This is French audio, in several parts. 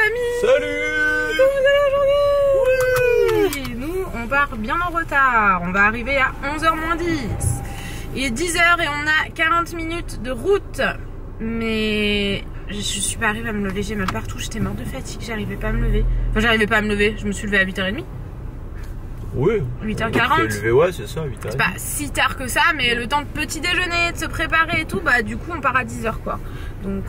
amis! Salut! Comment vous allez aujourd'hui? Nous, on part bien en retard. On va arriver à 11h moins 10. Il est 10h et on a 40 minutes de route. Mais je suis pas arrivée à me lever. J'ai mal partout. J'étais morte de fatigue. J'arrivais pas à me lever. Enfin, j'arrivais pas à me lever. Je me suis levée à 8h30. Oui. 8h40. Ouais, c'est ça, 8h30. C'est pas si tard que ça, mais le temps de petit déjeuner, de se préparer et tout, bah du coup on part à 10h quoi. Donc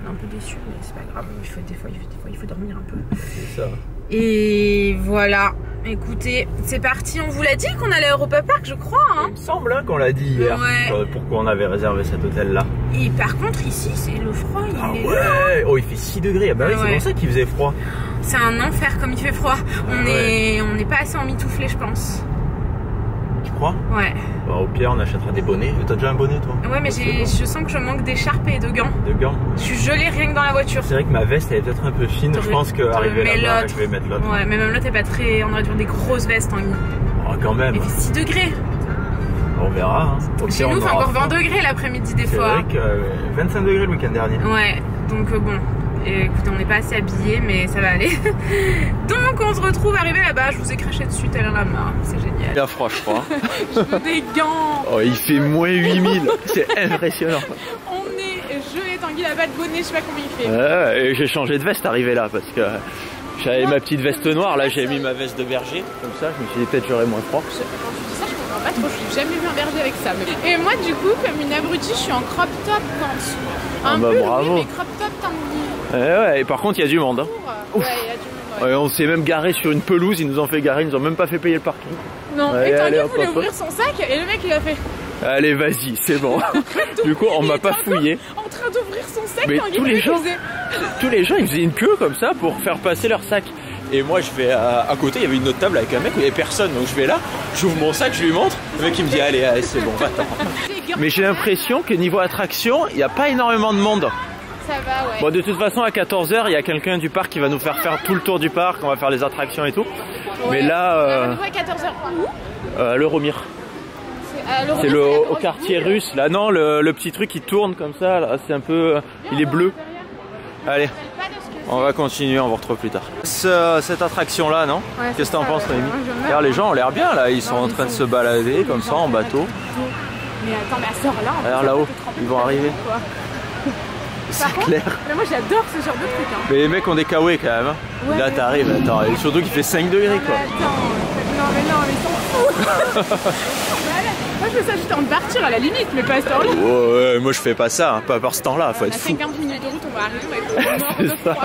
un peu déçu, mais c'est pas grave. Des fois il faut dormir un peu. C'est ça. Et voilà. Écoutez, c'est parti. On vous l'a dit qu'on allait à Europa Park, je crois. Hein. Il me semble qu'on l'a dit hier. Ouais. Pourquoi on avait réservé cet hôtel là. Et par contre ici c'est le froid. Il est ouais. là. Oh, il fait 6 degrés. Ah bah oui, c'est pour ça qu'il faisait froid. C'est un enfer comme il fait froid. On n'est pas assez emmitouflé, je pense. Tu crois? Ouais. Bah, au pire, on achètera des bonnets. T'as déjà un bonnet, toi? Ouais, mais je sens que je manque d'écharpe et de gants. De gants? Je suis gelée rien que dans la voiture. C'est vrai que ma veste, elle est peut-être un peu fine. Je pense qu'arriver là-bas, je vais mettre l'autre. Ouais, mais même l'autre est pas très. On aurait dû avoir des grosses vestes, Tanguy. Oh, quand même. Il fait 6 degrés. On verra. Hein. Chez nous, c'est encore 20 degrés l'après-midi, des fois. C'est vrai que 25 degrés le week-end dernier. Ouais, donc bon. Et écoutez, on n'est pas assez habillés, mais ça va aller. Donc on se retrouve arrivé là-bas. Je vous ai craché dessus, tel un lama. C'est génial. Il a froid, je crois. Je veux des gants. Oh, il fait moins 8000. C'est impressionnant. Je et Tanguy là-bas de bonnet, je sais pas combien il fait. Ouais, et j'ai changé de veste arrivé là parce que j'avais ma petite veste noire. Là, j'ai mis ma veste de berger. Comme ça, je me suis dit peut-être j'aurais moins froid. Quand tu dis ça, je comprends pas trop. Je n'ai jamais vu un berger avec ça. Et moi, du coup, comme une abrutie, je suis en crop top quand un peu bravo. Oui, mais crop top, Tanguy. Ouais, et par contre, il y a du monde. Hein. Ouais, il y a du monde. Ouais, on s'est même garé sur une pelouse, ils nous ont fait garer, ils nous ont même pas fait payer le parking. Non, ouais, et Tanguy voulait ouvrir son sac et le mec il a fait. Allez, vas-y, c'est bon. Du coup, on m'a pas fouillé. En train d'ouvrir son sac, mais Tanguy, tous les gens, ils faisaient une queue comme ça pour faire passer leur sac. Et moi, je vais à côté, il y avait une autre table avec un mec où il y avait personne. Donc je vais là, j'ouvre mon sac, je lui montre. Le mec il me dit allez, c'est bon, va-t'en. Mais j'ai l'impression que niveau attraction, il n'y a pas énormément de monde. Ça va, ouais. Bon, de toute façon, à 14h, il y a quelqu'un du parc qui va nous faire tout le tour du parc. On va faire les attractions et tout. Ouais. Mais là. Rendez-vous à 14h. L'Euromir. C'est au quartier russe. Là, non, le petit truc qui tourne comme ça. Là, c'est un peu. Il est bleu. Allez. On va continuer, on vous retrouve plus tard. Cette attraction là, non? Ouais, qu'est-ce que t'en penses, Noémie? Regarde, les gens ont l'air bien là, ils sont en train de se balader comme ça en bateau. Mais attends, mais à sort là. Regarde là-haut, ils vont arriver. C'est clair. Mais moi j'adore ce genre de truc. Hein. Mais les mecs ont des kawaii quand même. Hein. Ouais, là t'arrives, attends, et surtout qu'il fait 5 degrés quoi. Attends, mais ils sont fous. Moi je fais ça juste avant de partir à la limite, mais pas à ce temps-là. Ouais, moi je fais pas ça, hein, pas par ce temps-là, faut être fou. 50 minutes de route, on va arriver. C'est ça.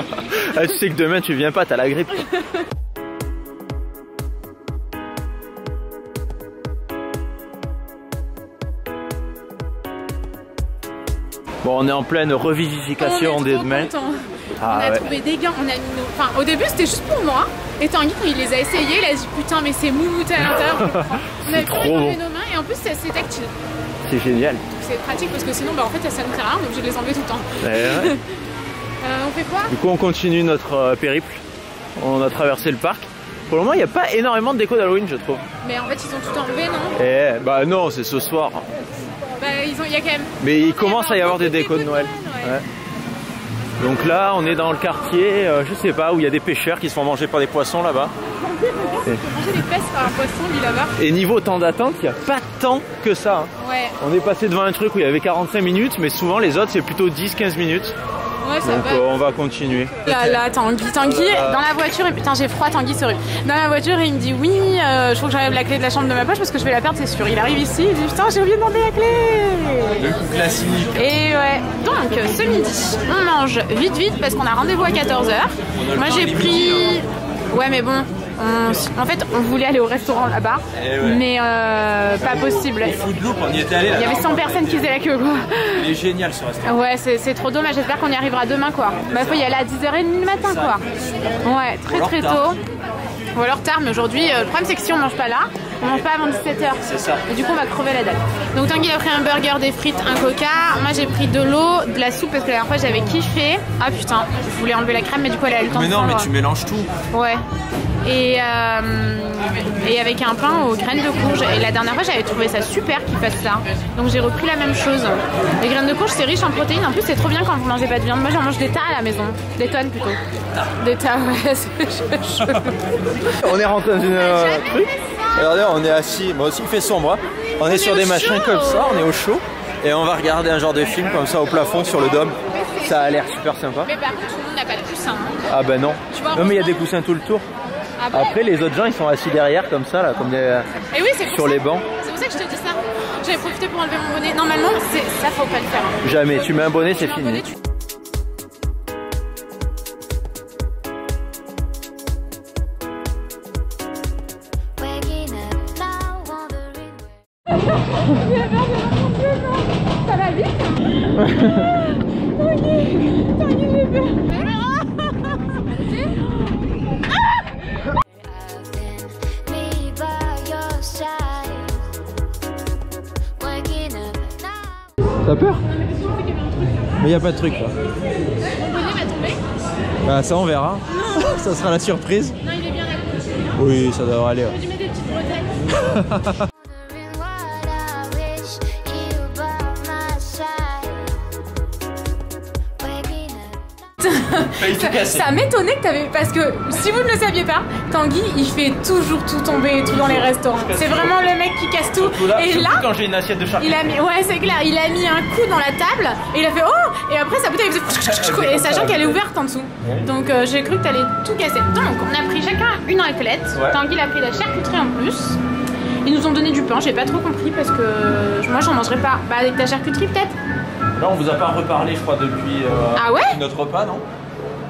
Ah, tu sais que demain tu viens pas, t'as la grippe. Bon, on est en pleine revivification des domaines. On a trouvé des gants, on a mis nos... Enfin, au début c'était juste pour moi. Et Tanguy, quand il les a essayés, il a dit putain, mais c'est moumoute à l'intérieur. On a trop bon. Nos mains et en plus c'est tactile. C'est génial. C'est pratique parce que sinon, bah, en fait, ça nous sert à rien, on est obligé de les enlever tout le temps. Ouais. On fait quoi? Du coup, on continue notre périple. On a traversé le parc. Pour le moment, il n'y a pas énormément de déco d'Halloween, je trouve. Mais en fait, ils ont tout enlevé, non? Bah non, c'est ce soir. Bah, il y a quand même. Mais il commence à y avoir des décos de Noël. Ouais. Donc là, on est dans le quartier, je sais pas, où il y a des pêcheurs qui se font manger par des poissons là-bas. On peut manger des fesses par un poisson, lui, là-bas. Et niveau temps d'attente, il n'y a pas tant que ça. Hein. Ouais. On est passé devant un truc où il y avait 45 minutes, mais souvent les autres, c'est plutôt 10-15 minutes. Ouais, ça donc va. On va continuer. Là, Tanguy, dans la voiture, et putain j'ai froid, Tanguy c'est horrible. Dans la voiture, il me dit oui, je faut que j'enlève la clé de la chambre de ma poche parce que je vais la perdre, c'est sûr. Il arrive ici, il dit putain j'ai oublié de demander la clé. Le coup classique. Et ouais, donc ce midi, on mange vite parce qu'on a rendez-vous à 14h. Moi j'ai pris... Ouais mais bon... En fait, on voulait aller au restaurant là-bas, mais pas possible. Foodloop, on y était allé là. Il y avait 100 personnes qui faisaient la queue, quoi. Il est génial ce restaurant. Ouais, c'est trop dommage. J'espère qu'on y arrivera demain, quoi. Bah, faut y aller à 10h30 le matin, quoi. Ouais, très tôt. Ou alors tard, mais aujourd'hui, le problème c'est que si on mange pas là, On mange pas avant 17h. C'est ça. Et du coup, on va crever la dalle. Donc Tanguy a pris un burger, des frites, un coca. Moi, j'ai pris de l'eau, de la soupe parce que la dernière fois, j'avais kiffé. Ah putain, je voulais enlever la crème, mais du coup, elle a eu le temps de Mais non, fondre. mais tu mélanges tout. Ouais. Et avec un pain aux graines de courge. Et la dernière fois, j'avais trouvé ça super qu'ils fassent ça. Donc j'ai repris la même chose. Les graines de courge, c'est riche en protéines. En plus, c'est trop bien quand vous mangez pas de viande. Moi, j'en mange des tas à la maison. Des tonnes plutôt. Des tas, ouais. C'est On est rentré dans une truc. Regardez, on est assis. Moi aussi, il fait sombre. On est sur des machins comme ça. On est au chaud. Et on va regarder un genre de film comme ça au plafond sur le dôme. Ça a l'air super sympa. Mais par contre, tout le monde n'a pas de coussin. Hein. Ah bah non. Non, mais il y a des coussins tout le tour. Ah bon. Après, les autres gens, ils sont assis derrière comme ça, là, comme des... Et oui, c'est sur les bancs. C'est pour ça que je te dis ça. J'avais profité pour enlever mon bonnet. Normalement, ça faut pas le faire. Hein. Jamais. Tu mets un bonnet, c'est fini. Bonnet, Ça va vite. Tanguy, j'ai peur. T'as peur? Mais y a pas de truc là. Mon bonnet va tomber? Bah ça on verra. Ça sera la surprise. Non, il est bien accroché. Oui, ça devrait aller. J'aurais dû mettre des petites bretelles. Ça m'étonnait que t'avais... Parce que si vous ne le saviez pas, Tanguy il fait toujours tout tomber et tout dans les restaurants. C'est vraiment le mec qui casse tout. Et là, quand j'ai une assiette de charcuterie. il a mis... Ouais, c'est clair, il a mis un coup dans la table et il a fait oh. Et après sa bouteille faisait... Et sachant qu'elle est ouverte en dessous. Donc j'ai cru que t'allais tout casser. Donc on a pris chacun une raclette. Ouais. Tanguy il a pris la charcuterie en plus. Ils nous ont donné du pain, j'ai pas trop compris parce que moi j'en mangerai pas. Bah avec ta charcuterie peut-être. Là on vous a pas reparlé je crois depuis Ah ouais notre repas non?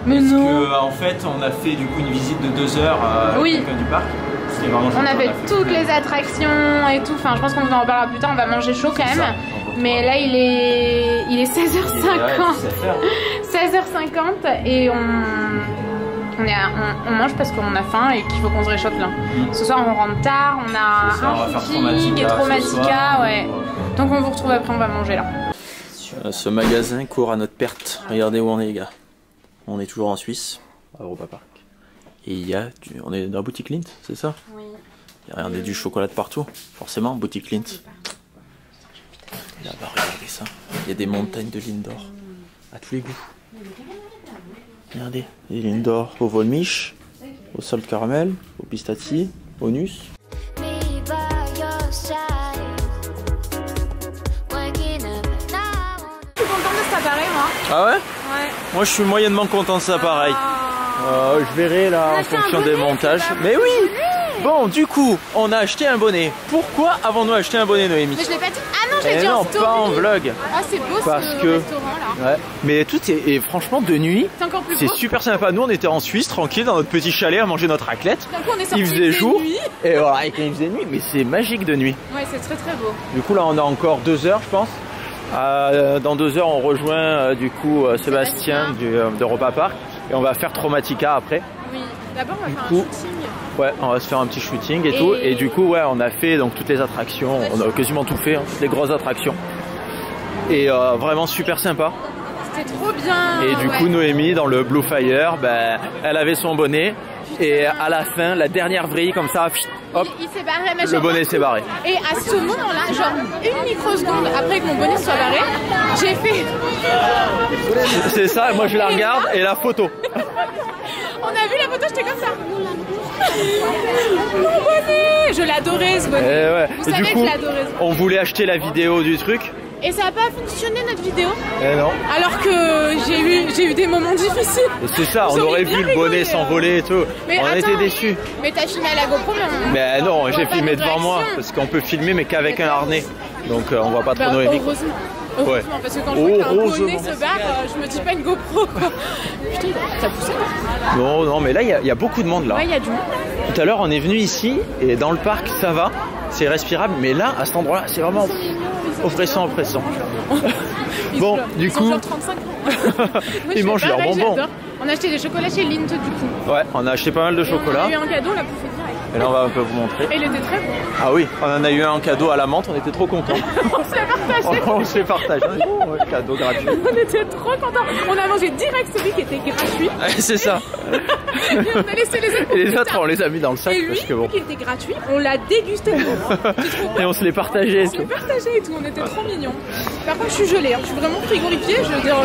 Mais Parce non. que en fait on a fait du coup une visite de 2 heures Oui. du parc. C'était vraiment On a chouette. fait toutes les attractions et tout. Enfin, je pense qu'on vous en reparlera plus tard. On va manger chaud quand même. Mais là, il est 16h50. 16h50 et on mange parce qu'on a faim et qu'il faut qu'on se réchauffe là. Ce soir, on rentre tard. On a Ce soir, on va un faire shooting et Chromatica. Ouais. Donc, on vous retrouve après. On va manger là. Ce magasin court à notre perte. Regardez où on est les gars. On est toujours en Suisse, à Europa Park. Et on est dans la boutique Lindt, c'est ça? Oui. Regardez du chocolat de partout, forcément, boutique Lindt. Là-bas, regardez ça. Il y a des montagnes de Lindor, à tous les goûts. Regardez, des Lindor au Volmisch, au salt caramel, au pistachi, au nus. Je suis contente de cet appareil, moi. Ah ouais? Ouais. Moi je suis moyennement content de ça pareil. Je verrai là en fonction des montages. Mais oui! Bon, du coup, on a acheté un bonnet. Pourquoi avons-nous acheté un bonnet, Noémie? Mais je l'ai pas dit. Ah non, je l'ai dit en story. Pas en vlog. Ah, c'est beau Parce ce que... restaurant là. Ouais. Mais tout est franchement de nuit. C'est encore plus C'est beau. super sympa. Nous on était en Suisse, tranquille, dans notre petit chalet à manger notre raclette. D'un coup, on est sorti Il faisait jour. nuit. Et voilà, et quand il faisait nuit, mais c'est magique de nuit. Ouais, c'est très très beau. Du coup là on a encore 2 heures je pense. Dans 2 heures on rejoint du coup Sébastien d'Europa Park. Et on va faire Chromatica après. Oui, d'abord on va faire un shooting. Ouais, on va se faire un petit shooting et tout. Et du coup ouais on a fait donc toutes les attractions. On a quasiment tout fait, hein, toutes les grosses attractions. Et vraiment super sympa. C'était trop bien. Et du coup Noémie dans le Blue Fire, ben, elle avait son bonnet. Et à la fin, la dernière vrille comme ça, hop, il s'est barré, mais le bonnet s'est barré. Et à ce moment-là, genre une microseconde après que mon bonnet soit barré, j'ai fait... C'est ça, moi je la regarde et la photo. On a vu la photo, j'étais comme ça. Mon bonnet. Je l'adorais ce bonnet. Et ouais. Vous Et savez du que coup, je l'adorais ce bonnet. on voulait acheter la vidéo du truc. Et ça n'a pas fonctionné notre vidéo. Et non. Alors que j'ai eu des moments difficiles. C'est ça, on aurait vu le bonnet s'envoler et tout. Mais on attends, était déçus. Mais t'as filmé à la GoPro, Mais non, j'ai filmé pas de devant moi. réaction. Parce qu'on peut filmer mais qu'avec un harnais. Donc on voit pas trop Noémie. Heureusement. Ouais. Heureusement, parce que quand je vois qu'un Heureusement. bonnet se barre, je me dis pas une GoPro quoi. Putain, t'as poussé là? Non, non, mais là il y a beaucoup de monde là. Ouais, il y a du monde. Tout à l'heure on est venu ici et dans le parc ça va, c'est respirable. Mais là, à cet endroit-là, c'est vraiment oppressant. Bon, du coup, Ils ont genre 35 ans. ils mangent leurs bonbons. On a acheté des chocolats chez Lindt du coup. Ouais, on a acheté pas mal de chocolat. On a eu un cadeau, on l'a bouffé direct. Et là on va un peu vous montrer. Et il était très bon. Ah oui, on en a eu un en cadeau à la menthe, on était trop contents. On se l'a partagé. On se les partage. Oh, ouais, cadeau gratuit. On était trop contents. On a mangé direct celui qui était gratuit. C'est ça. Et on a laissé les autres. Et les autres on les a mis dans le sac et lui, parce que bon. qui était gratuit, on l'a dégusté. Et on se les partageait. On se les partageait et tout, on était trop mignons. Par contre je suis gelée, hein. Je suis vraiment frigorifiée. Je veux dire,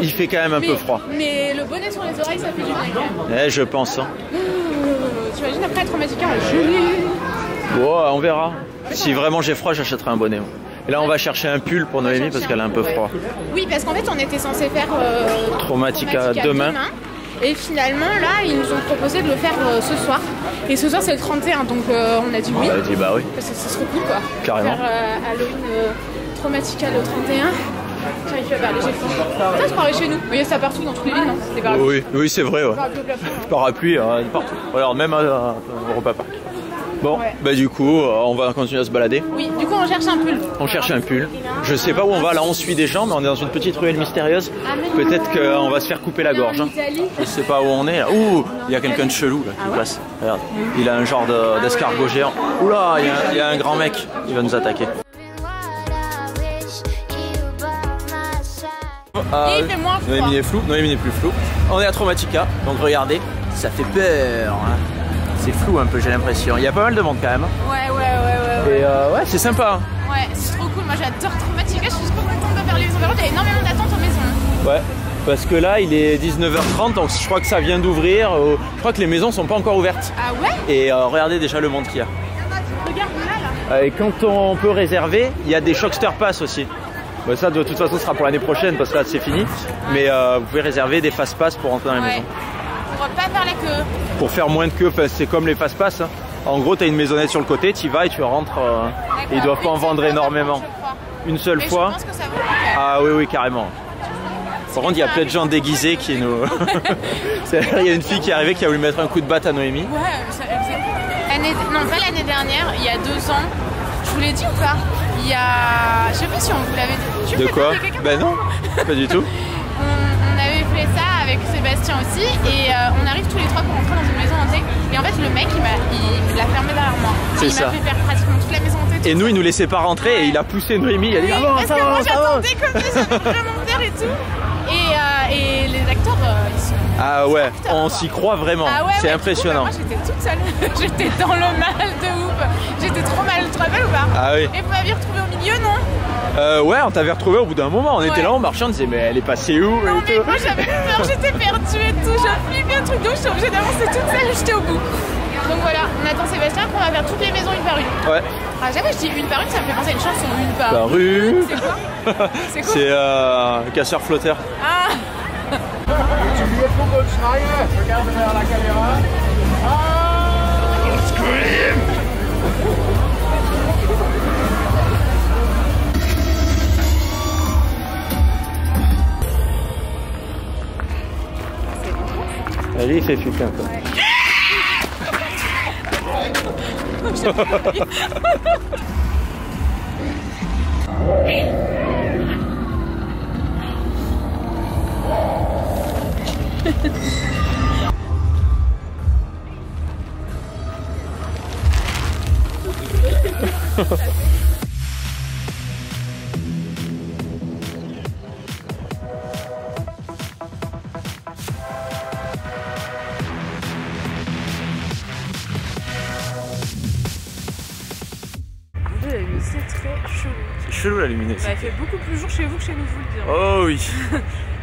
il fait quand même un peu froid. Mais le bonnet sur les oreilles ça fait du bien quand même. Je pense. Hein. T'imagines après être Magica gelé. Bon, on verra. Si vraiment j'ai froid, j'achèterai un bonnet. Et là, on va chercher un pull pour Noémie parce qu'elle a un peu froid. Oui, parce qu'en fait, on était censé faire Traumatica demain. Et finalement, là, ils nous ont proposé de le faire ce soir. Et ce soir, c'est le 31, donc on a dit oui. On a dit bah oui. Parce que ce serait cool, quoi. Carrément. Faire Halloween Traumatica le 31. Tiens, il fait pas léger. Ça, se paraît chez nous. Il y a ça partout dans toutes les villes, non? Des parapluies. Oui, c'est vrai. Ouais. Parapluie partout. Alors même au Europa Park. Bon, ouais. Bah du coup, on va continuer à se balader. Oui, du coup, on cherche un pull. On cherche un pull. Je sais pas où on va, là on suit des gens, mais on est dans une petite ruelle mystérieuse. Peut-être qu'on va se faire couper la gorge. Je sais pas où on est là. Ouh, il y a quelqu'un de chelou là qui passe. Regarde, il a un genre d'escargot géant. Oula, il y a un grand mec, il va nous attaquer. Et il fait moins froid. Noémie est flou, Noémie n'est plus flou. On est à Traumatica, donc regardez, ça fait peur. Hein. C'est flou un peu, j'ai l'impression. Il y a pas mal de monde quand même. Ouais. Et ouais, c'est sympa. Ouais, c'est trop cool. Moi j'adore Traumatica, je suis trop contente de faire les maisons. Par contre, il y a énormément d'attentes aux maisons. Ouais, parce que là il est 19h30, donc je crois que ça vient d'ouvrir. Je crois que les maisons sont pas encore ouvertes. Ah ouais? Et regardez déjà le monde qu'il y a. Regarde là. Et quand on peut réserver, il y a des Shockster Pass aussi. Bah ça de toute façon ce sera pour l'année prochaine parce que là c'est fini. Mais vous pouvez réserver des Fast Pass pour rentrer dans les maisons. Pour pas faire la queue. Pour faire moins de queue, c'est comme les Fast Pass. Hein. En gros tu as une maisonnette sur le côté, tu y vas et tu rentres. Ils doivent pas en vendre énormément. Une seule fois. Je pense que ça vaut le coup. Ah oui carrément. Par contre il y a plein de gens déguisés qui nous... Il y a une fille qui est arrivée qui a voulu mettre un coup de batte à Noémie. Ouais, non pas l'année dernière, il y a 2 ans. Je vous l'ai dit ou pas? Il y a... Je sais pas si on vous l'avait dit. De quoi? Ben non, pas du tout. On avait fait ça avec Sébastien aussi et on arrive tous les 3 pour rentrer dans une maison hantée. Et en fait le mec il l'a fermé derrière moi. C'est ça. Il m'a fait faire pratiquement toute la maison hantée. Et nous il nous laissait pas rentrer et il a poussé Noémie. Il a dit parce que moi j'attendais comme ça, j'avais vraiment peur et tout. Et les acteurs ils sont... Ah ouais, on s'y croit vraiment, c'est impressionnant. Moi j'étais toute seule, j'étais dans le mal de ouf. J'étais trop mal, tu te rappelles ou pas? Ah oui. Et vous m'aviez retrouvé au milieu, non? Ouais, on t'avait retrouvé au bout d'un moment, on était là, on marchait, on disait mais elle est passée où? Non mais moi j'avais peur, j'étais perdue et tout, je flippais un truc donc j'étais obligée d'avancer toute seule, j'étais au bout. Donc voilà, on attend Sébastien qu'on va faire toutes les maisons une par une. Ouais. Ah, jamais je dis une par une, ça me fait penser à une chanson, une par une. C'est quoi? C'est quoi? C'est casseur flotteur. Ah. Tu lui faut qu'on schreie, regarde vers la caméra. Ah, scream. Allez, il fait flipper un peu. C'est très chelou. C'est chelou la luminosité. Il fait beaucoup plus jour chez vous que chez nous, vous le dire. Oh oui.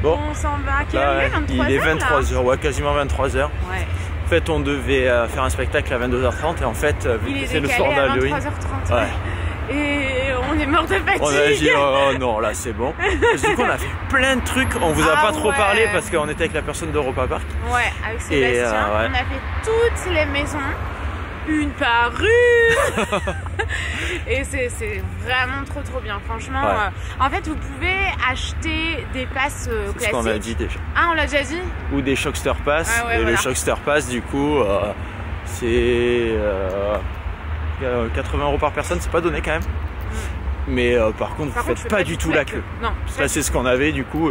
Bon. On s'en va à quelle heure? Il est 23h, ouais, quasiment 23h. Ouais. En fait, on devait faire un spectacle à 22h30 et en fait, vu que c'est le soir d'Halloween. 23h30. Ouais. Et on est mort de fatigue. On a dit oh non, là c'est bon. Parce que du coup, on a fait plein de trucs. On vous a pas trop parlé parce qu'on était avec la personne d'Europa Park. Ouais, avec Sébastien. On a fait toutes les maisons. Une par une. Et c'est vraiment trop bien, franchement. En fait, vous pouvez acheter des passes classiques. C'est ce qu'on a dit déjà. Ah, on l'a déjà dit. Ou des Shockster Pass. Et le Shockster Pass, du coup, c'est 80 € par personne. C'est pas donné quand même. Mais par contre, vous faites pas du tout la queue. Non. Ça, c'est ce qu'on avait, du coup.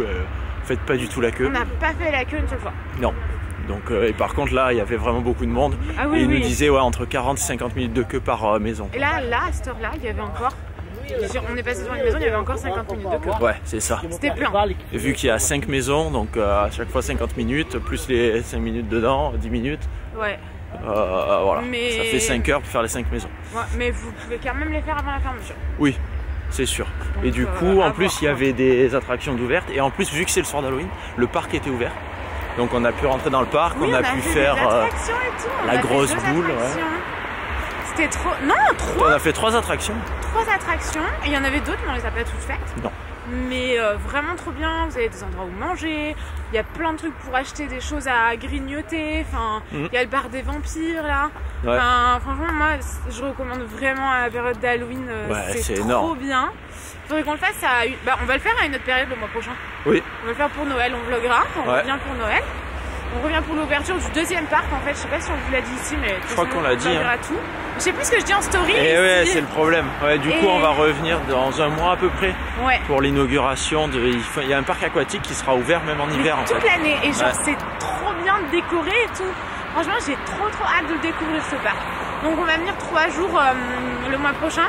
Faites pas du tout la queue. On n'a pas fait la queue une seule fois. Non. Donc, et par contre là il y avait vraiment beaucoup de monde. Ah oui, et il oui. nous disait ouais, entre 40 et 50 minutes de queue par maison. Et là, à cette heure-là, il y avait encore... On est passé devant une maison, il y avait encore 50 minutes de queue. Ouais, c'est ça. C'était plein. Et vu qu'il y a 5 maisons, donc à chaque fois 50 minutes, plus les 5 minutes dedans, 10 minutes. Ouais. Voilà, Mais... ça fait 5 heures pour faire les 5 maisons. Ouais, mais vous pouvez quand même les faire avant la fermeture. Oui, c'est sûr. Donc, et du coup, en plus, il y avait des attractions d'ouvertes. Et en plus, vu que c'est le soir d'Halloween, le parc était ouvert. Donc on a pu rentrer dans le parc, oui, on a pu faire la grosse boule. Ouais. C'était trop... Non, 3. On a fait 3 attractions. 3 attractions. Et il y en avait d'autres, mais on les a pas toutes faites. Non. Mais vraiment trop bien, vous avez des endroits où manger, il y a plein de trucs pour acheter des choses à grignoter, enfin, il y a le bar des vampires là. Ouais. Enfin, franchement, moi je recommande vraiment à la période d'Halloween, c'est trop énorme. bien. Il faudrait qu'on le fasse à une... on va le faire à une autre période le mois prochain. Oui. On va le faire pour Noël, on vloguera, on revient pour Noël. On revient pour l'ouverture du 2e parc en fait, je sais pas si on vous l'a dit ici, mais je crois qu'on l'a dit. Hein. Tout. Je sais plus ce que je dis en story. Et ouais, c'est le problème. Ouais, du coup, on va revenir dans un mois à peu près pour l'inauguration. Il y a un parc aquatique qui sera ouvert même en hiver. Toute l'année. Et genre, c'est trop bien de décorer et tout. Franchement, j'ai trop hâte de le découvrir ce parc. Donc, on va venir 3 jours le mois prochain.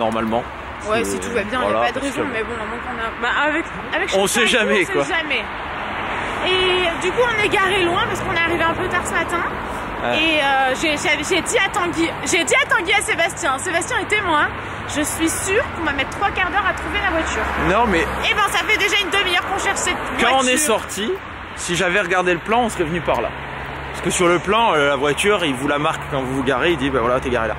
Normalement. Ouais, si tout va bien, il n'y a pas de raison. Mais bon, à moins qu'on a. Avec on sait jamais quoi. On sait jamais. Et du coup, on est garé loin parce qu'on est arrivé un peu tard ce matin. Ouais. Et j'ai dit à Tanguy, à Sébastien est témoin, je suis sûre qu'on va mettre 3 quarts d'heure à trouver la voiture. Non mais... Et ben ça fait déjà une demi-heure qu'on cherche cette voiture. Quand on est sorti, si j'avais regardé le plan, on serait venu par là. Parce que sur le plan, la voiture, il vous la marque quand vous vous garez, il dit bah voilà, t'es garé là.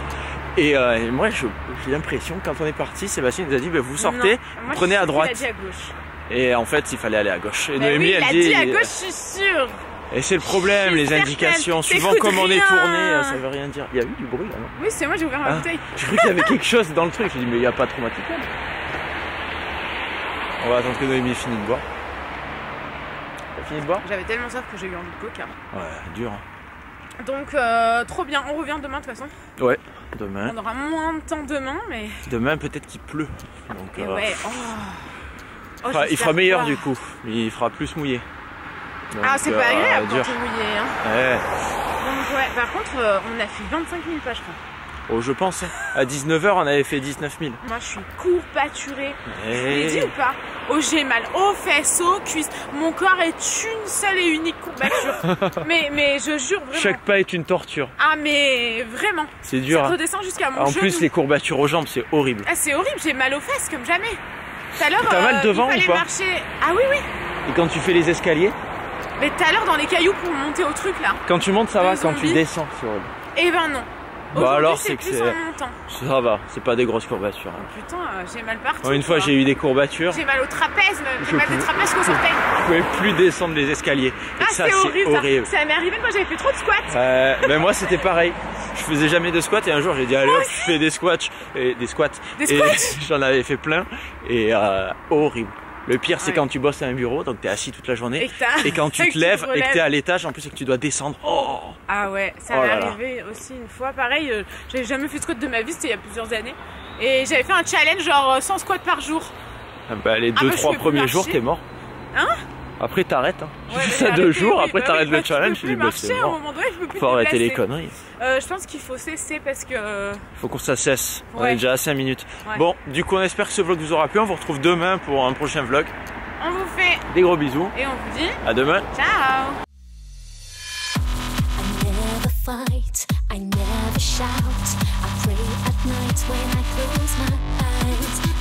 Et moi j'ai l'impression que quand on est parti, Sébastien nous a dit bah, vous sortez, vous prenez à droite. Il a dit à gauche. Et en fait, il fallait aller à gauche. Et Noémie, elle dit à gauche, je suis sûre. Et c'est le problème, les indications, suivant comme on est tourné, ça veut rien dire. Il y a eu du bruit là, non? Oui, c'est moi, j'ai ouvert ma bouteille. J'ai cru qu'il y avait quelque chose dans le truc. J'ai dit, mais il n'y a pas de traumatique. On va attendre que Noémie finisse de boire. T'as fini de boire? J'avais tellement soif que j'ai eu envie de coca. Ouais, dur. Donc, trop bien. On revient demain de toute façon. Ouais, demain. On aura moins de temps demain, mais. Demain, peut-être qu'il pleut. Donc, ouais, il fera meilleur du coup. Il fera plus mouillé. Donc, c'est pas agréable quand t'es mouillé. Hein. Ouais. Donc ouais, par contre, on a fait 25 000 pas je crois. Oh je pense, à 19h on avait fait 19 000. Moi je suis courbaturée. Je vous l'ai dit ou pas? Oh j'ai mal aux fesses, aux cuisses. Mon corps est une seule et unique courbature. mais je jure vraiment. Chaque pas est une torture. Ah mais vraiment. C'est dur. Ça redescend jusqu'à mon genou. En plus les courbatures aux jambes c'est horrible. Ah c'est horrible, j'ai mal aux fesses comme jamais. Tout à l'heure, t'as mal devant il fallait ou pas marcher. Ah oui oui. Et quand tu fais les escaliers? Mais tout à l'heure dans les cailloux pour monter au truc là. Quand tu montes ça va, quand tu descends c'est horrible. Eh ben non. Bah alors c'est que c'est... Ça va, c'est pas des grosses courbatures. Oh, putain, j'ai mal partout. Une fois j'ai eu des courbatures. J'ai mal au trapèze, j'ai mal des trapèzes qu'on sortait. Je pouvais plus descendre les escaliers. Et ça c'est horrible. Ça m'est arrivé quand j'avais fait trop de squats. Mais moi c'était pareil. Je faisais jamais de squats et un jour j'ai dit allez hop, je fais des squats. Et j'en avais fait plein et horrible. Le pire c'est quand tu bosses à un bureau, donc t'es assis toute la journée, et quand tu te lèves et que t'es à l'étage, en plus et que tu dois descendre. Oh ah ouais, ça m'est arrivé aussi une fois, pareil, j'avais jamais fait de squat de ma vie, c'était il y a plusieurs années, et j'avais fait un challenge genre 100 squats par jour. Ah bah les 2-3 premiers jours t'es mort. Hein? Après t'arrêtes, hein. Ouais, tu fais ça 2 jours, après t'arrêtes le challenge, tu dis bah c'est mort. Faut arrêter les conneries. Je pense qu'il faut cesser parce que... Faut qu'on ça cesse, on est déjà à 5 minutes. Bon, du coup on espère que ce vlog vous aura plu, on vous retrouve demain pour un prochain vlog. On vous fait des gros bisous. Et on vous dit à demain. Ciao. I never shout. I pray at night when I close my eyes.